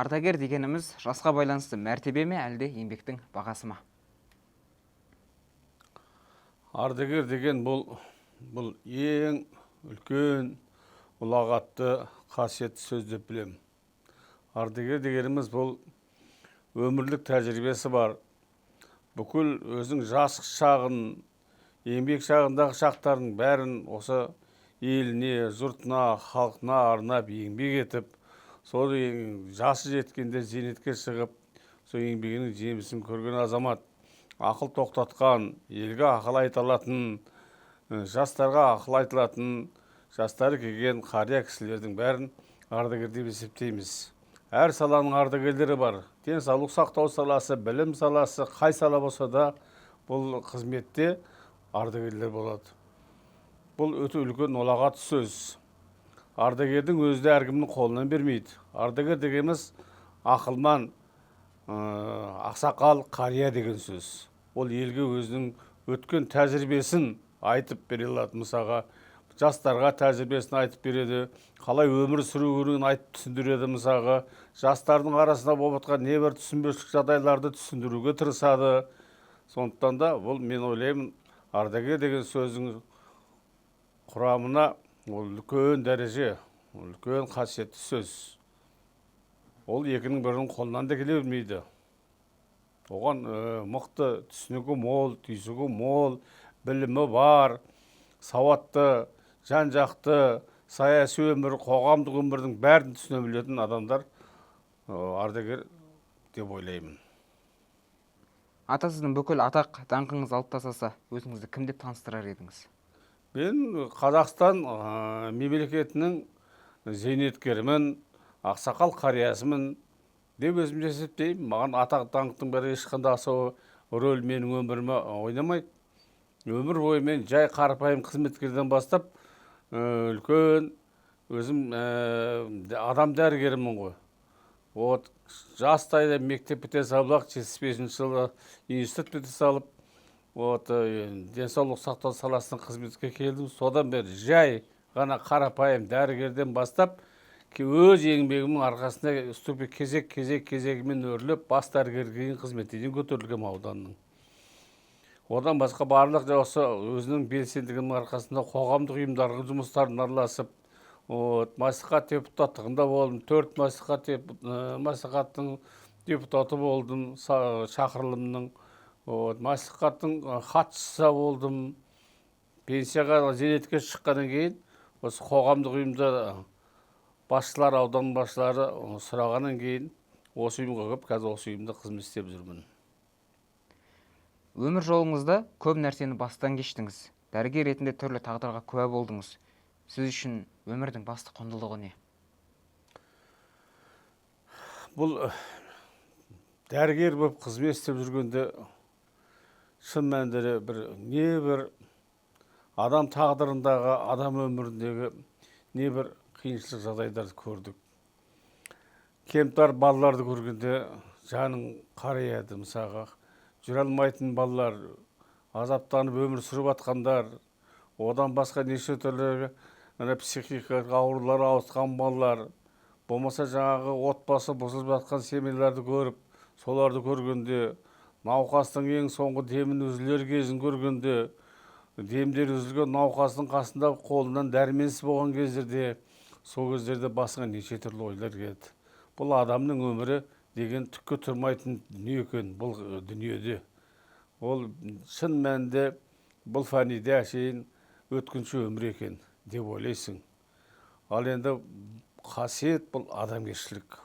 Ардагер дегеніміз жасқа байланысты мәртебе ме, әлде еңбектің бағасы ма? Ардагер деген бұл ең үлкен ұлағатты қасиетті сөз деп білемін. Ардагер дегеніміз бұл өмірлік тәжірибесі бар. Бүкіл өзің жас шағын, еңбек шағындағы шақтардың бәрін осы еліне, жұртына, халқына арнап еңбек етіп, сол жасы жеткенде зейнетке шығып, сол еңбегінің жемісін көрген азамат, ақыл тоқтатқан, елге ақыл айта алатын, жастарға ақыл айтылатын, жастары келген қария кісілердің бәрін ардагер деп есептейміз. Әр саланың ардагерлері бар. Денсаулық сақтау саласы, білім саласы, қай сала болса да бұл қызметте ардагерлер болады. Бұл өте үлкен ұлағат сөз. Ардагердің өзі де әркімнің қолынан бермейді. Ардагер дегеніміз ақылман, ақсақал, қария деген сөз. Ол елге өзінің өткен тәжірибесін айтып бере алады. Мысалға, жастарға тәжірибесін айтып береді, қалай өмір сүру керегін айтып түсіндіреді. Мысалға, жастардың арасында болып жатқан небір түсінбеушілік жағдайларды түсіндіруге тырысады. Сондықтан да бұл, мен ойлаймын, ардагер деген сөздің құрамына ол үлкен дәреже, үлкен қасиетті сөз. Ол екінің бірінің қолынан да келе бермейді. Оған мықты түсінігі мол, түйсігі мол, білімі бар, сауатты, жан-жақты, саяси өмір, қоғамдық өмірдің бәрін түсіне білетін адамдар ардагер деп ойлаймын. Ата, сіздің бүкіл атақ даңқыңыз алып тастаса, өзіңізді кім деп таныстырар едіңіз? Мен Қазақстан мемлекетінің зейнеткерімін, ақсақал қариясымын деп өзімді есептеймін. Маған атақ даңқтың бәрі ешқандай аса рөл менің өміріме ойнамайды. Өмір бойы мен жай қарапайым қызметкерден бастап үлкен өзім адам дәрігерімін ғой. Жастайда мектеп біте салып, 75 жылы институт біте салып, денсаулық сақтау саласының қызметке келдім. Содан бері жай ғана қарапайым дәрігерден бастап, өз еңбегімнің арқасында кезегімен өрлеп, бас дәрігерге қызметтерден көтерілгем ауданның. Одан басқа барлық осы өзінің белсендігінің арқасында қоғамдық ұйымдардың жұмыстарын араласып, мәслихат депутаттығында болдым, 4 мәслихаттың депутаты болдым, шақырылымның. Мәслихаттың хатшысы болдым. Пенсияға зейнетке шыққаннан кейін осы қоғамдық ұйымда басшылар, аудан басшылары сұрағаннан кейін осы ұйымға кіріп, қазір осы ұйымда қызмет істеп жүрмін. Өмір жолыңызда көп нәрсені бастан кештіңіз. Дәрігер ретінде түрлі тағдырға куә болдыңыз. Сіз үшін өмірдің басты құндылығы не? Бұл дәрігер болып қызмет істеп жүргенде шын мәнінде бір адам тағдырындағы, адам өміріндегі небір қиыншылық жағдайларды көрдік. Кемтар балаларды көргенде жаның қараяды. Мысалға, жүре алмайтын балалар, азаптанып өмір сүріп жатқандар, одан басқа неше түрлі психикалық аурулар ауысқан балалар, болмаса жаңағы отбасы бұзылып жатқан семьяларды көріп, соларды көргенде, науқастың ең соңғы демін үзілер кезін көргенде, демдер үзілген науқастың қасында қолынан дәрменсіз болған кездерде, сол кездерде басыңа неше түрлі ойлар келді. Бұл адамның өмірі деген түкке тұрмайтын дүние екен бұл дүниеде. Ол шын мәнінде бұл фәниде әшейін өткінші өмір екен деп ойлайсың. Ал енді қасиет бұл адамгершілік.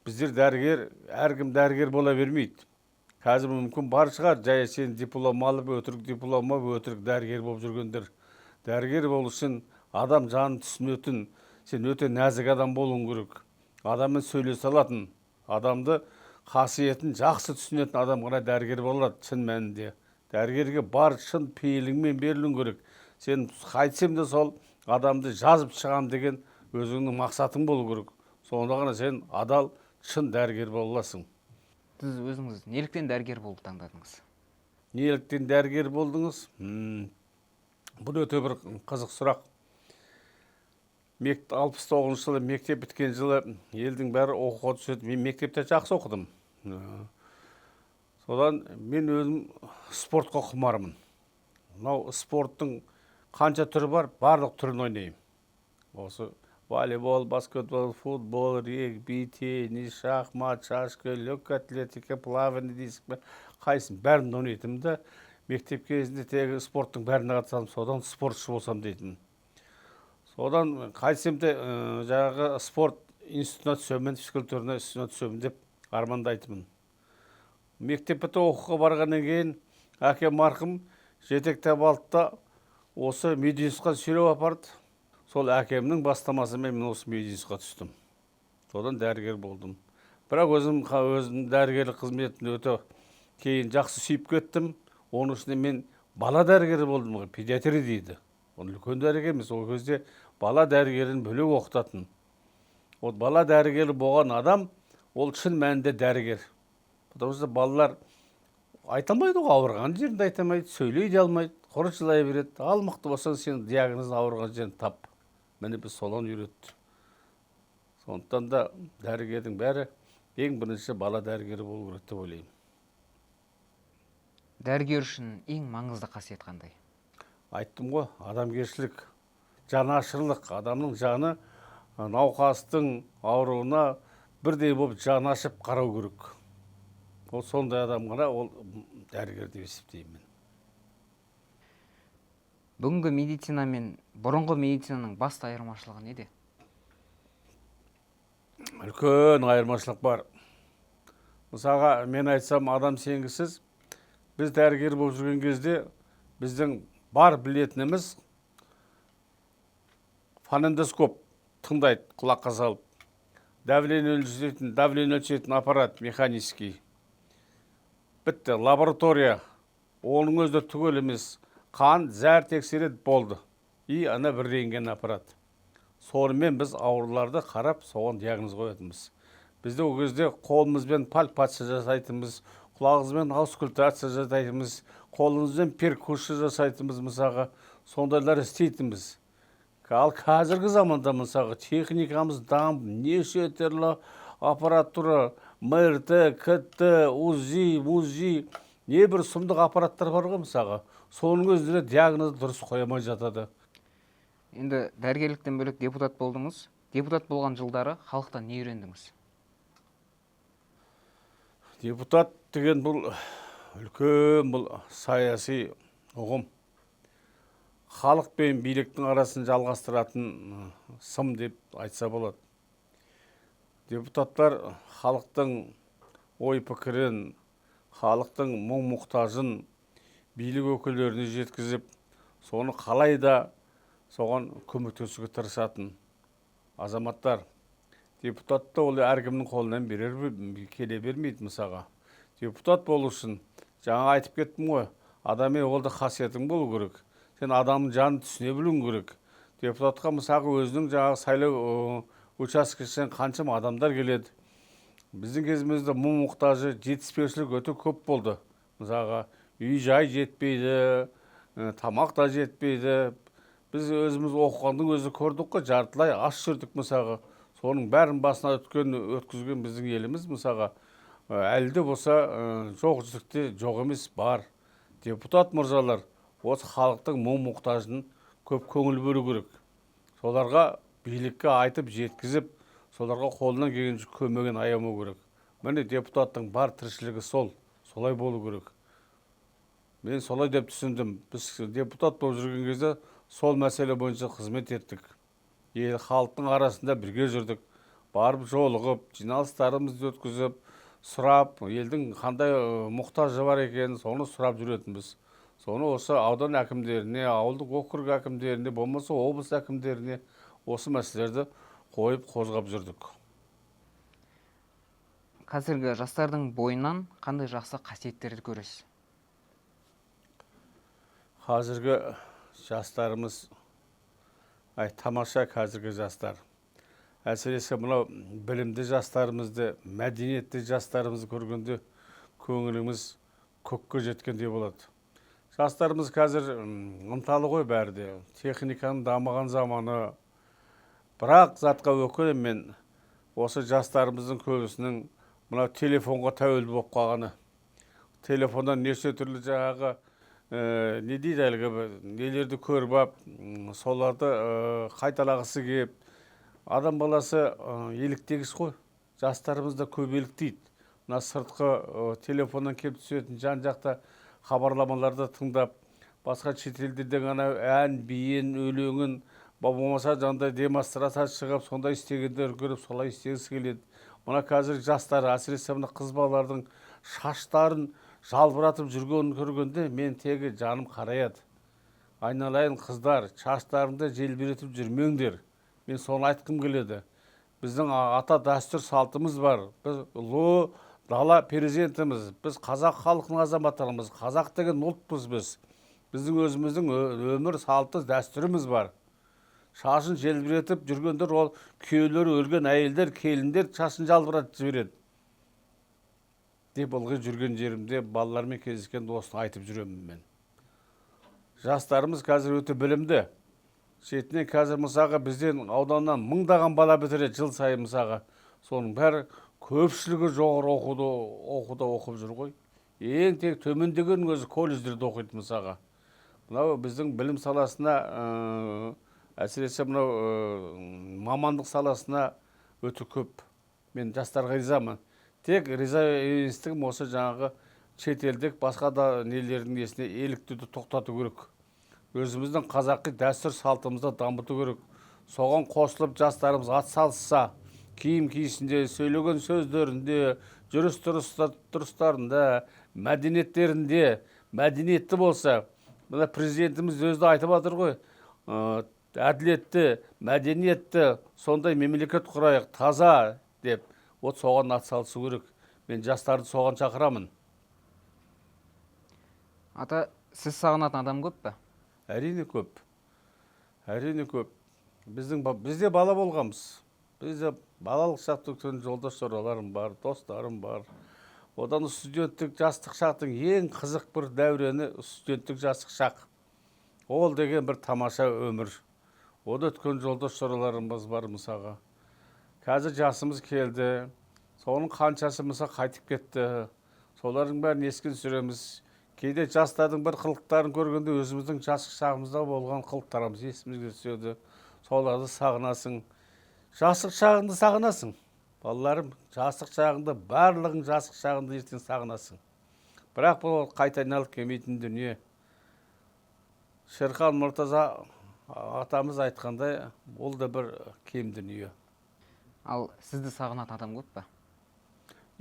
Біздер дәрігер, әркім дәрігер бола бермейді. Қазір мүмкін бар шығар, жай сен диплом алып, өтірік диплом алып, өтірік дәрігер болып жүргендер. Дәрігер болу үшін адам жанын түсінетін, сен өте нәзік адам болуың керек. Адаммен сөйлесе алатын, адамды қасиетін жақсы түсінетін адам ғана дәрігер болады шын мәнінде. Дәрігерге бар шын пейіліңмен берілуің керек. Сен қайтсем де сол адамды жазып шығам деген өзіңнің мақсатың болу керек. Сонда ғана сен адал, шын дәрігер бола аласың. Сіз өзіңіз неліктен дәрігер болып таңдадыңыз? Неліктен дәрігер болдыңыз? Бұл өте бір қызық сұрақ. 69 жылы мектеп біткен жылы елдің бәрі оқуға түседі. Мен мектепте жақсы оқыдым. Содан мен өзім спортқа құмармын. Мынау спорттың қанша түрі бар, барлық түрін ойнаймын. Осы волейбол, баскетбол, футбол, регби, теннис, шахмат, шашка, легкая атлетика, плавание дейсің бе, қайсын бәрін ойнайтынмын да, мектеп кезінде тегі спорттың бәріне қатысамын, содан спортшы болсам дейтін. Содан қайтсем де жаңағы спорт институтына түсемін, физкультурный институтына түсемін деп армандайтынмын. Мектеп бітіп оқуға барғаннан кейін әкем марқұм жетектеп алды да осы мединститутқа сүйреп апарды. Сол әкемнің бастамасымен мен осы мединститутқа түстім. Содан дәрігер болдым. Бірақ өзім дәрігерлік қызметін өте кейін жақсы сүйіп кеттім. Оның үстіне мен бала дәрігері болдым, педиатри дейді. Оны үлкен дәрігер емес, ол кезде бала дәрігерін бөлек оқытатын. Ол бала дәрігері болған адам, ол шын мәнінде дәрігер. Потому что балалар айта алмайды, ауырған жерінде айта алмайды, сөйлей де алмайды, құр жылай береді. Ал мықты болсаң, сен диагнозын ауырған жерін тап. Мені біз солан үйретті. Сондықтан да дәрігердің бәрі ең бірінші бала дәрігері болу керек деп ойлаймын. Дәрігер үшін ең маңызды қасиет қандай? Айттым ғой, адамгершілік, жанашырлық, адамның жаны науқастың ауруына бірдей болып жаны ашып қарау керек. Ол сондай адам ғана ол дәрігер деп есептеймін. Бүгінгі медицина мен бұрынғы медицинаның басты айырмашылығы неде? Үлкен айырмашылық бар. Мысалға мен айтсам, адам сенгісіз, біз дәрігер болып жүрген кезде біздің бар білетініміз фонендоскоп тыңдайды, құлаққа салып. Давление өлшейтін аппарат механический. Бітті, лаборатория. Оның өзді түгел емес. Қан, зәр тексереді, болды. И ана бір рентген аппарат. Сонымен біз ауруларды қарап, соған диагноз қоятынбыз. Бізде ол кезде қолымызбен пальпация жасайтынбыз, құлағымызбен аускультация жасайтынбыз, қолымызбен перкуссия жасайтынбыз, мысалға, сондайлар істейтінбіз. Ал қазіргі заманда мысалға техникамыз дамып, неше түрлі аппаратура, МРТ, КТ, УЗИ, не бір сұмдық аппараттар бар ғой мысалға. Соның өзінде диагнозды дұрыс қоймай жатады. Енді дәрігерліктен бөлек депутат болдыңыз. Депутат болған жылдары халықтан не үйрендіңіз? Депутат деген бұл үлкен бұл саяси ұғым. Халық пен биліктің арасын жалғастыратын сым деп айтса болады. Депутаттар халықтың ой пікірін, халықтың мұң-мұқтажын билік өкілдеріне жеткізіп, соны қалай да соған көмектесуге тырысатын азаматтар. Депутатты ол әркімнің қолынан келе бермейді мысалға. Депутат болу үшін, жаңа айтып кеттім ғой, адами олда қасиетің болу керек. Сен адамның жанын түсіне білуің керек. Депутатқа мысалға өзінің жаңағы сайлау учаскесінен қаншама адамдар келеді. Біздің кезімізде мұң-мұқтажы жетіспеушілік өте көп болды. Мысалға үй-жай жетпейді, тамақ та жетпейді. Біз өзіміз оқығандың өзі көрдік қой, жартылай аш жүрдік мысалға. Соның бәрін басына өткізген біздің еліміз мысалға әлде болса жоқ жүзікте жоқ емес бар. Депутат мырзалар осы халықтың мұң-мұқтажын көп көңіл бөлу керек. Соларға билікке айтып жеткізіп, соларға қолынан келгенше көмегін аямау керек. Міне депутаттың бар тіршілігі солай болу керек. Мен солай деп түсіндім. Біз депутат болып жүрген кезде сол мәселе бойынша қызмет еттік. Халықтың арасында бірге жүрдік. Барып жолығып, жиналыстарымызды өткізіп, сұрап, елдің қандай мұқтажы бар екенін соны сұрап жүретінбіз. Соны осы аудан әкімдеріне, ауылдық округ әкімдеріне, болмаса облыс әкімдеріне осы мәселелерді қойып қозғап жүрдік. Қазіргі жастардың бойынан қандай жақсы қасиеттерді көресіз? Қазіргі жастарымыз, тамаша қазіргі жастар. Әсіресе мынау білімді жастарымызды, мәдениетті жастарымызды көргенде көңіліміз көкке жеткендей болады. Жастарымыз қазір ынталы ғой бәрі де. Техниканың дамыған заманы, Бірақ затқа өкінемін мен осы жастарымыздың көбісінің мына телефонға тәуелді болып қалғаны. Телефондан неше түрлі жаңағы не дейді әлгі нелерді көріп ап, соларды қайталағысы кеп, адам баласы еліктегіш қой. Жастарымыз да көп еліктейді. Мына сыртқы телефоннан келіп түсетін жан жақта хабарламаларды тыңдап, басқа шетелдерден ғана ән, биен, өлеңін, болмаса жаңағыдай демонстрация шығып, сондай істегендер көріп, солай істегісі келеді. Мына қазір жастар, әсіресе мына қыз балалардың шаштарын жалбыратып жүргенін көргенде мен тегі жаным қараяды. Айналайын қыздар, шаштарыңды желбіретіп жүрмеңдер. Мен соны айтқым келеді. Біздің ата дәстүр салтымыз бар. Біз ұлы дала перзентіміз. Біз қазақ халқының азаматтарымыз. Қазақ деген ұлтпыз біз. Біздің өзіміздің өмір салты дәстүріміз бар. Шашын желбіретіп жүргендер, ол күйеулері өлген әйелдер, келіндер шашын жалбыратып жібереді деп ылғи жүрген жерімде балалармен кездескен достың айтып жүремін мен. Жастарымыз қазір өте білімді. Шетінен қазір мысаға бізден ауданнан мыңдаған бала бітіреді жыл сайын мысаға. Соның бәрі көпшілігі жоғары оқуда оқып жүр ғой. Ең тек төмендеген өзі колледждерде оқиды мысаға. Мынау біздің білім саласына, әсіресе мынау мамандық саласына өте көп. Мен жастарға ризамын. Тек риза еместігім осы жаңағы шетелдік басқа да нелердің несіне еліктуді тоқтату керек. Өзіміздің қазақи дәстүр салтымызды дамыту керек. Соған қосылып жастарымыз атсалысса, киім киісінде, сөйлеген сөздерінде, жүріс тұрыстарында, мәдениеттерінде, мәдениетті болса, мына президентіміз өзі айтып жатыр ғой, әділетті, мәдениетті, сондай мемлекет құрайық, таза деп. Вот соған атсалысу керек. Мен жастарды соған шақырамын. Ата, сіз сағынатын адам көп пе? Әрине көп. Әрине көп. Бізде бала болғанбыз. Бізде балалық шақтың жолдас жораларым бар, достарым бар. Одан студенттік жастық шақтың ең қызық бір дәурені студенттік жастық шақ. Ол деген бір тамаша өмір. Ода өткен жолдас жораларымыз бар мысаға. Қазір жасымыз келді, соның қаншасы мыса қайтып кетті. Солардың бәрін еске түсіреміз. Кейде жастардың бір қылықтарын көргенде өзіміздің жастық шағымызда болған қылықтарымыз есімізге түседі. Соларды сағынасың. Жастық шағыңды сағынасың. Балаларым, жастық шағыңды, барлығың жастық шағыңды ертең сағынасың. Бірақ бұл қайта айналып келмейтін дүние. Шерхан Мұртаза атамыз айтқандай, ол да бір кем дүние. Ал сізді сағынатын адам көп пе?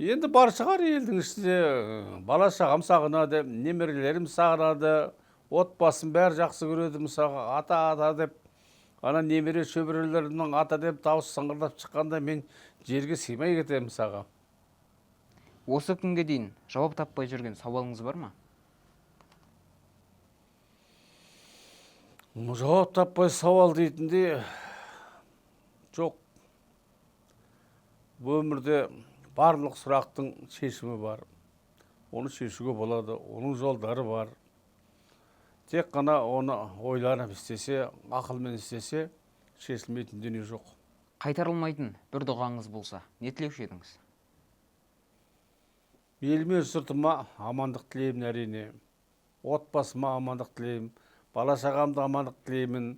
Енді бар шығар елдің ішінде, бала шағам сағынады, немерелерім сағынады, отбасын бәрі жақсы көреді мысаға, ата деп, ана немере шөберелерімнің ата деп дауыс сыңғырлап шыққанда мен жерге сыймай кетемін мысаға. Осы күнге дейін жауап таппай жүрген сауалыңыз бар ма? Жауап таппай сауал дейтінде жоқ. Өмірде барлық сұрақтың шешімі бар. Оны шешуге болады, оның жолдары бар. Тек қана оны ойланып істесе, ақылмен істесе, шешілмейтін дүние жоқ. Қайтарылмайтын бір дұғаңыз болса, не тілеуші едіңіз? Еліме жұртыма амандық тілеймін әрине. Отбасыма амандық тілеймін. Бала шағамды амандық тілеймін.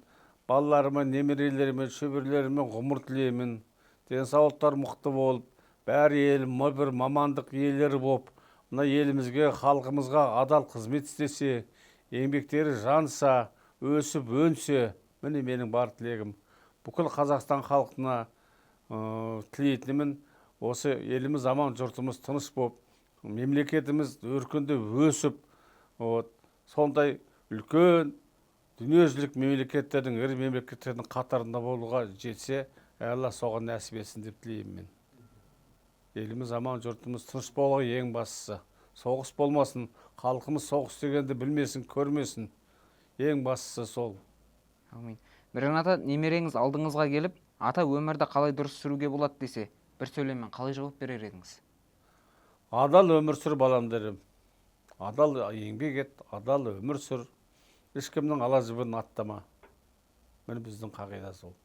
Балаларыма, немерелеріме, шөберелеріме ғұмыр тілеймін. Денсаулықтар мықты болып, бәрі елім бір мамандық иелері болып, мына елімізге, халқымызға адал қызмет істесе, еңбектері жанса, өсіп, өнсе, міне менің бар тілегім. Бүкіл Қазақстан халқына тілейтінімін, осы еліміз аман, жұртымыз тыныш болып, мемлекетіміз өркендеп өсіп, сондай үлкен дүниежүзілік мемлекеттердің, ірі мемлекеттердің қатарында болуға жетсе, Алла соған нәсіп етсін деп тілеймін мен. Еліміз аман, жұртымыз тыныш болуға ең бастысы. Соғыс болмасын, халқымыз соғыс дегенді білмесін, көрмесін. Ең бастысы сол. Әумин. Бірін ата, немереңіз алдыңызға келіп, ата өмірді қалай дұрыс сүруге болады десе, бір сөйлеммен қалай жауап берер едіңіз? Адал өмір сүр балам дерім. Адал еңбек ет, адал өмір сүр. Ешкімнің ала жібін аттама. Міне біздің қағида сол.